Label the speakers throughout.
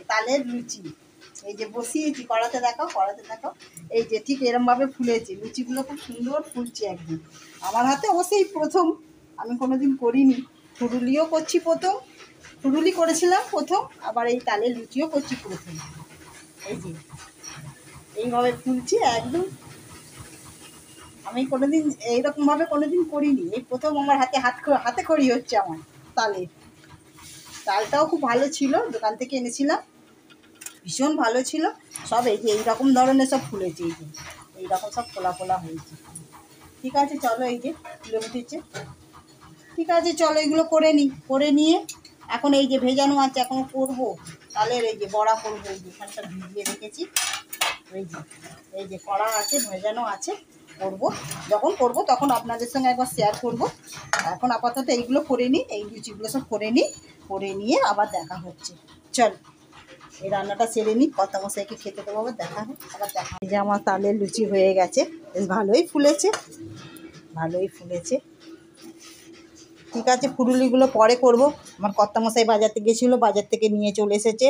Speaker 1: তালের লুচি এই যে বসিয়েছি, কড়াতে দেখো, এই যে ঠিক এরমভাবে ফুলেছে লুচিগুলো, খুব সুন্দর ফুলছে একদম। আমার হাতে অবশ্যই প্রথম, আমি কোনোদিন করিনি। ফুরুলিও করছি প্রথম, ফুরুলি করেছিলাম প্রথম, আবার এই তালের লুচিও করছি প্রথম। এই যে এইভাবে ফুলছে একদম, আমি কোনোদিন এইরকমভাবে কোনোদিন করিনি, এই প্রথম আমার হাতে খড়ি হচ্ছে আমার তালের। তালটাও খুব ভালো ছিল, দোকান থেকে এনেছিলাম, ভীষণ ভালো ছিল সব। এই যে এইরকম ধরনের সব ফুলেছে, এই যে এইরকম সব ফোলা ফোলা হয়েছে। ঠিক আছে চলো, এই যে ফুলে উঠেছে। ঠিক আছে চলো, এগুলো করে নিয়ে এখন এই যে ভেজানো আছে, এখন করবো তালের এই যে বড়া করবো। এই যে এখানটা ভিজিয়ে রেখেছি, এই যে কড়া আছে, ভেজানো আছে, করবো। যখন করবো তখন আপনাদের সঙ্গে একবার শেয়ার করবো। এখন আপাতত এইগুলো করে নিই, এই লুচিগুলো সব করে নিয়ে আবার দেখা হচ্ছে। চল এই রান্নাটা সেরে নিই, কর্তামশাইকে খেতে দেবো, আবার দেখা হবে। এই যে আমার তালের লুচি হয়ে গেছে, বেশ ভালোই ফুলেছে। ঠিক আছে, ফুরুলিগুলো পরে করব। আমার কর্তামশাই বাজারতে গেছিলো, বাজার থেকে নিয়ে চলে এসেছে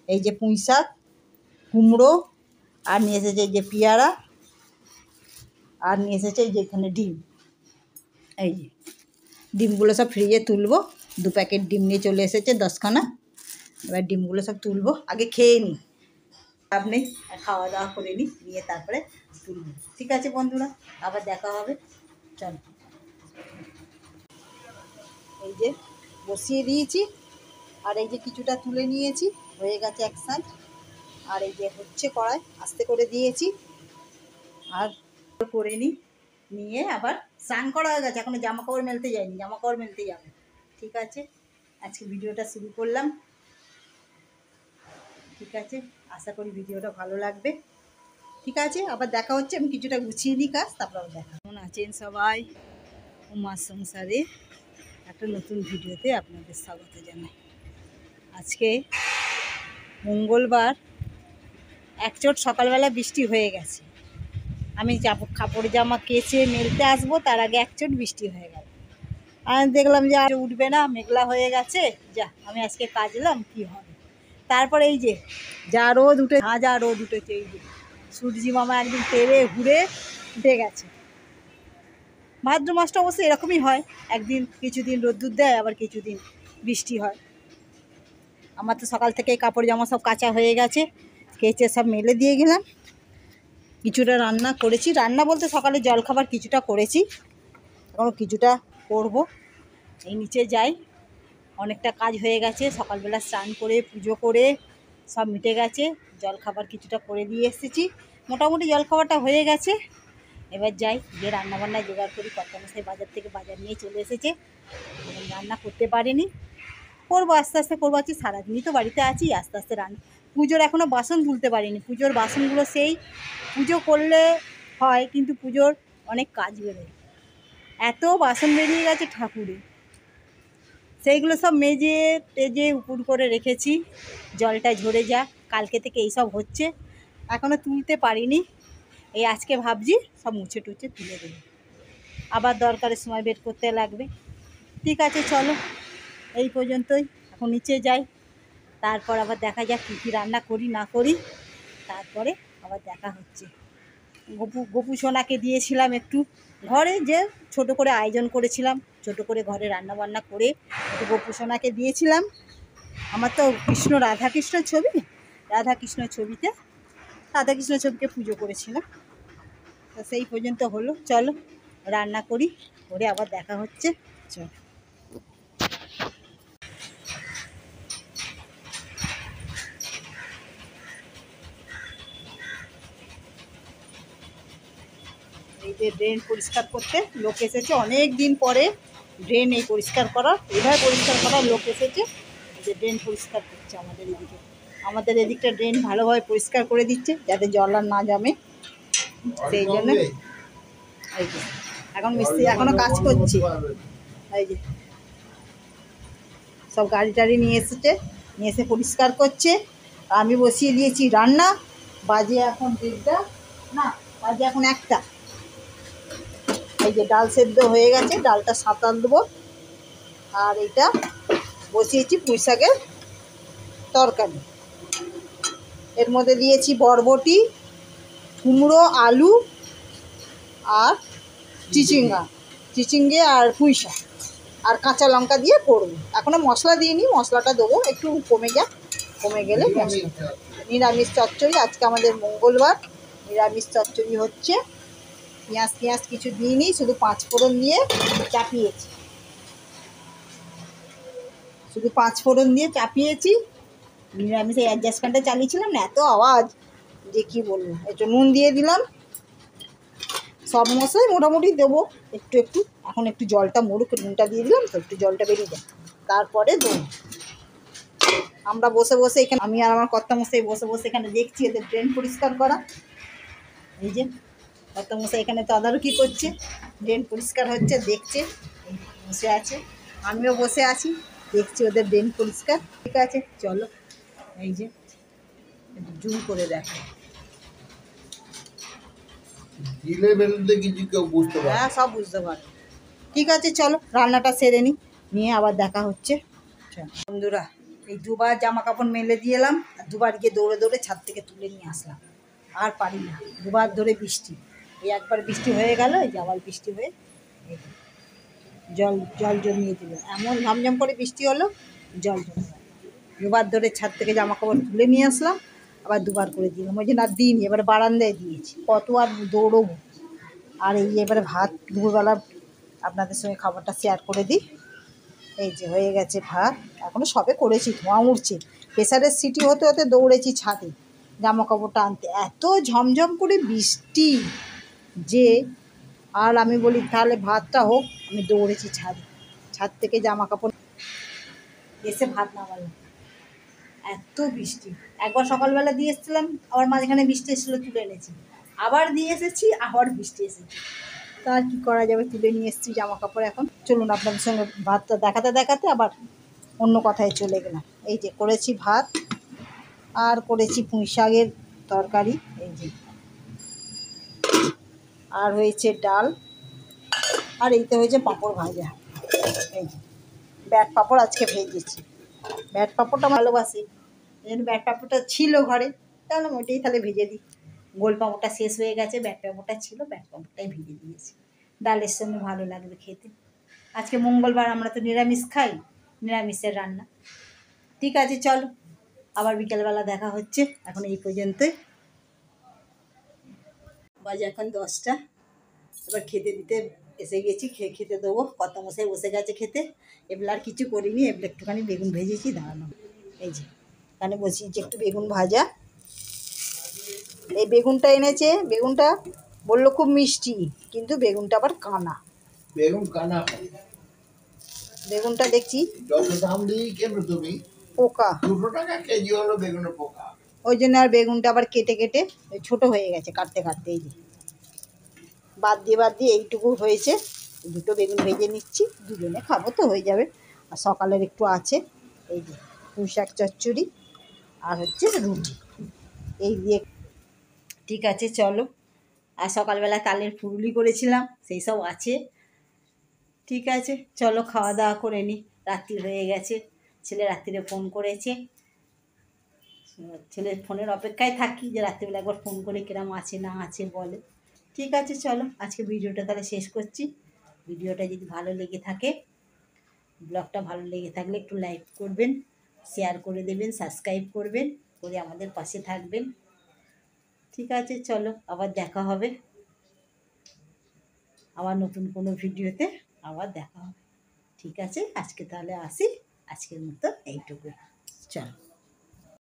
Speaker 1: এই যে পুঁই শাক, কুমড়ো, আর নিয়ে এসেছে এই যে পেয়ারা, আর নিয়ে এসেছে এই যে এখানে ডিম। এই যে ডিমগুলো সব ফ্রিজে তুলবো, 2 প্যাকেট ডিম নিয়ে চলে এসেছে 10খানা। এবার ডিমগুলো সব তুলবো, আগে খেয়ে নিই, লাভ নেই, খাওয়া দাওয়া করে নিয়ে তারপরে তুলবো। ঠিক আছে বন্ধুরা, আবার দেখা হবে, চল। এই যে বসিয়ে দিয়েছি, আর এই যে কিছুটা তুলে নিয়েছি, হয়ে গেছে এক সাইড। আর এই যে হচ্ছে কড়াই, আস্তে করে দিয়েছি, আর করে নিয়ে আবার স্নান করা হয়ে গেছে, এখনো জামা কাপড় মেলতে যায়নি, জামা কাপড় মেলতে যাবে। ঠিক আছে, আজকে ভিডিওটা শুরু করলাম। ঠিক আছে, আশা করি ভিডিওটা ভালো লাগবে। ঠিক আছে, আবার দেখা হচ্ছে, আমি কিছুটা গুছিয়ে নিই কাজ, তারপর আবার দেখা। কেমন আছেন সবাই? উমার সংসারে একটা নতুন ভিডিওতে আপনাদের স্বাগত জানাই। আজকে মঙ্গলবার, একচোট সকালবেলা বৃষ্টি হয়ে গেছে। আমি কাপড় জামা কেচে মেলতে আসবো, তার আগে একচোট বৃষ্টি হয়ে গেল। আমি দেখলাম যে আর উঠবে না, মেঘলা হয়ে গেছে, যা আমি আজকে কাচলাম কি হবে। তারপরে এই যে যা রোদ উঠেছে, এই যে সূর্যি মামা একদম তেড়ে ঘুরে উঠে গেছে। ভাদ্র মাসটা অবশ্যই এরকমই হয়, একদিন কিছুদিন রোদ্দুর দেয়, আবার কিছুদিন বৃষ্টি হয়। আমার তো সকাল থেকে কাপড় জামা সব কাচা হয়ে গেছে, কেচে সব মেলে দিয়ে গেলাম। কিছুটা রান্না করেছি, রান্না বলতে সকালে জলখাবার কিছুটা করেছি, এখনও কিছুটা করব। এই নিচে যাই, অনেকটা কাজ হয়ে গেছে, সকালবেলা স্নান করে পুজো করে সব মিটে গেছে, জলখাবার কিছুটা করে দিয়ে এসেছি, মোটামুটি জলখাবারটা হয়ে গেছে। এবার যাই, যে রান্নাবান্না জোগাড় করি। কর্তামশাই বাজার নিয়ে চলে এসেছে, রান্না করতে পারিনি, করবো আস্তে আস্তে করবো। আছি সারাদিনই তো বাড়িতে আছি, আস্তে আস্তে রান্না। পুজোর এখনও বাসন তুলতে পারিনি, পুজোর বাসনগুলো সেই পুজো করলে হয়, কিন্তু পুজোর অনেক কাজ বেরোয়, এত বাসন বেরিয়ে গেছে ঠাকুরে, সেইগুলো সব মেজে টেজে উপর করে রেখেছি, জলটা ঝরে যা, কালকে থেকে এইসব হচ্ছে, এখনও তুলতে পারিনি। এই আজকে ভাবছি সব মুছে টুছে তুলে দেবো, আবার দরকারের সময় বের করতে লাগবে। ঠিক আছে চলো, এই পর্যন্তই, এখন নিচে যাই, তারপর আবার দেখা যাক কী কী রান্না করি না করি, তারপরে আবার দেখা হচ্ছে। গপু সোনাকে দিয়েছিলাম একটু, ঘরে যে ছোট করে আয়োজন করেছিলাম, ছোট করে ঘরে রান্না বান্না করে একটু গপু সোনাকে দিয়েছিলাম। আমার তো রাধাকৃষ্ণ ছবিতে রাধাকৃষ্ণ ছবিকে পুজো করেছিলাম। তো সেই পর্যন্ত হলো, চলো রান্না করি, করে আবার দেখা হচ্ছে, চল। এই যে ড্রেন পরিষ্কার করতে লোক এসেছে, অনেক দিন পরে ড্রেন এই পরিষ্কার করার, এভাবে পরিষ্কার করার লোক এসেছে, যে ড্রেন পরিষ্কার করছে আমাদের এদিকটা ড্রেন ভালোভাবে পরিষ্কার করে দিচ্ছে, যাতে জল আর না জমে, সেই জন্য। এই যে এখন মিস্ত্রি এখনও কাজ করছে, এই যে সব গাড়ি টাড়ি নিয়ে এসে পরিষ্কার করছে। আমি বসিয়ে দিয়েছি রান্না, বাজে এখন 1:30, না বাজে এখন 1টা। এই যে ডাল সেদ্ধ হয়ে গেছে, ডালটা সাঁতাল দেবো, আর এইটা বসিয়েছি পুঁই শাকের তরকারি। এর মধ্যে দিয়েছি বরবটি, কুমড়ো, আলু আর চিচিঙ্গে আর পুঁই শাক আর কাঁচা লঙ্কা দিয়ে করবো। এখনও মশলা দিইনি, মশলাটা দেবো একটু কমে যাক, কমে গেলে মশলা। নিরামিষ চচ্চড়ি, আজকে আমাদের মঙ্গলবার, নিরামিষ চচ্চড়ি হচ্ছে। পেঁয়াজ কিছু দিইনি, শুধু 5 ফোড়ন দিয়ে চাপিয়েছি, নিরামিষ। এই অ্যাডজাস্ট ফ্যানটা চালিয়েছিলাম না, এত আওয়াজ যে কী বলবো। একটু নুন দিয়ে দিলাম, সব মশলাই মোটামুটি দেবো একটু একটু। এখন একটু জলটা মরুক, নুনটা দিয়ে দিলাম তো, একটু জলটা বেরিয়ে যায়, তারপরে দেবো। আমরা বসে বসে এখানে, আমি আর আমার কর্তামশাই বসে বসে এখানে দেখছি এদের ড্রেন পরিষ্কার করা। এই যে কর্তামশাই এখানে তদারকি করছে, ড্রেন পরিষ্কার হচ্ছে, দেখছে, বসে আছে। আমিও বসে আছি, দেখছি ওদের ড্রেন পরিষ্কার। ঠিক আছে চলো, এই যে একটু জুম করে দেখো। হ্যাঁ, সব বুঝতে পারো। ঠিক আছে চলো, রান্নাটা সেরে নিয়ে আবার দেখা হচ্ছে। বন্ধুরা, এই দুবার জামা কাপড় মেলে দিয়ে এলাম, আর দুবার গিয়ে দৌড়ে দৌড়ে ছাদ থেকে তুলে নিয়ে আসলাম। আর পারি না, দুবার ধরে বৃষ্টি। এই একবার বৃষ্টি হয়ে গেল, এই যে আবার বৃষ্টি হয়ে জল জমিয়ে দিল। এমন ঝমঝম করে বৃষ্টি হলো, জল জমে গেল। দুবার ধরে ছাদ থেকে জামা কাপড় তুলে নিয়ে আসলাম, আবার দুবার করে দিলাম। ওই জন্য আর দিইনি, এবার বারান্দায় দিয়েছি। কত আর দৌড়বো। আর এই এবারে ভাত দুপুরবেলা আপনাদের সঙ্গে খাবারটা শেয়ার করে দিই। এই যে হয়ে গেছে ভাত, এখনও সবে করেছি, ধোঁয়া উঠছে। প্রেসারের সিটি হতে হতে দৌড়েছি ছাদে জামা কাপড়টা আনতে, এত ঝমঝম করে বৃষ্টি যে। আর আমি বলি তাহলে ভাতটা হোক, আমি দৌড়েছি ছাদ থেকে জামা কাপড় এসে ভাত নামালাম। এত বৃষ্টি, একবার সকালবেলা দিয়ে এসেছিলাম, আবার মাঝখানে বৃষ্টি এসেছিলো, তুলে এনেছি, আবার দিয়ে এসেছি, আবার বৃষ্টি এসেছি। তা আর কী করা যাবে, তুলে নিয়ে এসেছি জামা কাপড়। এখন চলুন আপনাদের সঙ্গে ভাতটা দেখাতে দেখাতে আবার অন্য কথায় চলে গেলাম। এই যে করেছি ভাত, আর করেছি পুঁই শাকের তরকারি, এই যে, আর হয়েছে ডাল, আর এইতে হয়েছে পাঁপড় ভাজা। এই যে ব্যাট পাঁপড় আজকে ভেজেছি, ব্যাট পাঁপড়টা ভালোবাসি, এই জন্য ব্যাট পাঁপড়টা ছিল ঘরে, তাহলে ওইটাই তাহলে ভেজে দিই। গোল পাঁপড়টা শেষ হয়ে গেছে, ব্যাট পাঁপড়টা ছিল, ব্যাট পাঁপড়টাই ভেজে দিয়েছি। ডালের সঙ্গে ভালো লাগবে খেতে। আজকে মঙ্গলবার, আমরা তো নিরামিষ খাই, নিরামিষের রান্না। ঠিক আছে চলো, আবার বিকেলবেলা দেখা হচ্ছে। এখন এই পর্যন্তই, বাজে এখন 10টা। এবার খেতে দিতে এসে গেছি, খেতে দেবো। কর্তামশাই বসে গেছে খেতে। এবার আর কিছু করিনি, এবার একটুখানি বেগুন ভেজেছি, দাঁড়ানো। এই যে এখানে বসিয়েছি একটু বেগুন ভাজা। এই বেগুনটা এনেছে, বেগুনটা বললো খুব মিষ্টি, কিন্তু বেগুনটা আবার কানা। বেগুনটা দেখছি পোকা, 2 টাকা কেজি হলো বেগুনের পোকা, ওই জন্য আর বেগুনটা আবার কেটে কেটে ছোট হয়ে গেছে কাটতে কাটতে। এই যে বাদ দিয়ে এইটুকু হয়েছে, দুটো বেগুন ভেজে নিচ্ছি, দুজনে খাবো তো হয়ে যাবে। আর সকালের একটু আছে, এই যে পুঁই শাক চচ্চড়ি আর হচ্ছে রুটি, এই দিয়ে। ঠিক আছে চলো, আর সকালবেলা তালের ফুরুলি করেছিলাম, সেই সব আছে। ঠিক আছে চলো, খাওয়া দাওয়া করে নিই, রাত্রি হয়ে গেছে। ছেলে রাত্রিরে ফোন করেছে, ছেলের ফোনের অপেক্ষায় থাকি যে রাত্রিবেলা একবার ফোন করে কিরম আছে না আছে বলে। ঠিক আছে চলো, আজকে ভিডিওটা তাহলে শেষ করছি। ভিডিওটা যদি ভালো লেগে থাকে, ব্লগটা ভালো লেগে থাকলে একটু লাইক করবেন, শেয়ার করে দেবেন, সাবস্ক্রাইব করবেন, করে আমাদের পাশে থাকবেন। ঠিক আছে চলো, আবার দেখা হবে, আবার নতুন কোনো ভিডিওতে আবার দেখা হবে। ঠিক আছে, আজকে তাহলে আসি, আজকের মতো এইটুকু, চলো।